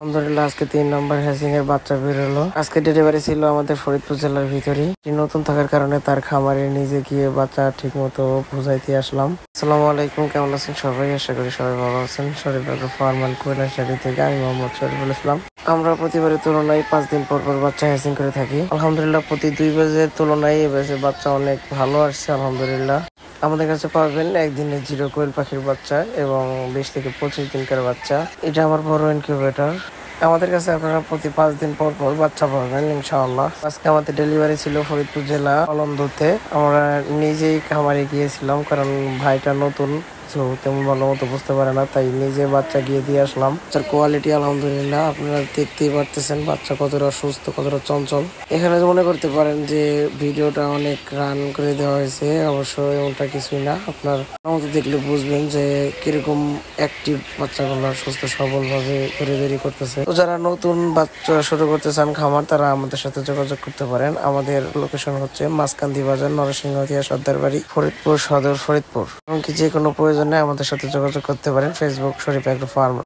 আলহামদুলিল্লাহ আজকে 3 নম্বর হ্যাচিং এর বাচ্চা বেরোলো। আজকে ডেলিভারি ছিল আমাদের ফরিদপুর জেলার ভিতরে। নতুন থাকার কারণে তার খামারে নিজে গিয়ে বাচ্চা ঠিক মতো বুঝাইতে আসলাম। আসসালামু আলাইকুম, কেমন আছেন সবাই? আশা করি সবাই ভালো আছেন। শরীফ ফার্মান কৈলাসবাড়ি থেকে আমি মোহাম্মদ শরীফুল ইসলাম। আমরা প্রতিবারের তুলনায় 5 দিন পর পর বাচ্চা হ্যাচিং করে থাকি। আলহামদুলিল্লাহ প্রতি 2 ব্যাচের তুলনায় এই ব্যাচে বাচ্চা অনেক ভালো আসছে আলহামদুলিল্লাহ। আমাদের কাছে পাবেন একদিনে 0 কোয়েল পাখির বাচ্চা এবং 20 থেকে 25 দিনকার বাচ্চা। এটা আমার বড় ইনকিউবেটর। আমাদের কাছে আপনারা প্রতি 5 দিন পর পর বাচ্চা পাবেন ইনশাআল্লাহ। আজকে আমাদের ডেলিভারি ছিল ফরিদপুর জেলা অলন্দতে। আমরা নিজেই খামারে গিয়েছিলাম, কারণ ভাইটা নতুন, তেমন ভালো মতো বুঝতে পারে না, তাই নিজে বাচ্চা গিয়ে দিয়ে আসলাম। বাচ্চার কোয়ালিটি আলহামদুলিল্লাহ আপনারা দেখতেই পারতেছেন বাচ্চা কতটা সুস্থ, কতটা চঞ্চল। এখানে মনে করতে পারেন যে ভিডিওটা অনেক রান করে দেওয়া হয়েছে, অবশ্য এমনটা কিছুই না। আপনার মতো দেখলে বুঝবেন যে কিরকম অ্যাক্টিভ বাচ্চাগুলো সুস্থ সবল ভাবে তৈরি করতেছে। তো যারা নতুন বাচ্চা শুরু করতে চান খামার, তারা আমাদের সাথে যোগাযোগ করতে পারেন। আমাদের লোকেশন হচ্ছে মাঝকান্দি বাজার, নরসিংহদিয়া সর্দারবাড়ি, ফরিদপুর সদর, ফরিদপুর। এমনকি যে কোনো প্রয়োজনে আমাদের সাথে যোগাযোগ করতে পারেন। ফেসবুক শরীফ এগ্রো ফার্ম।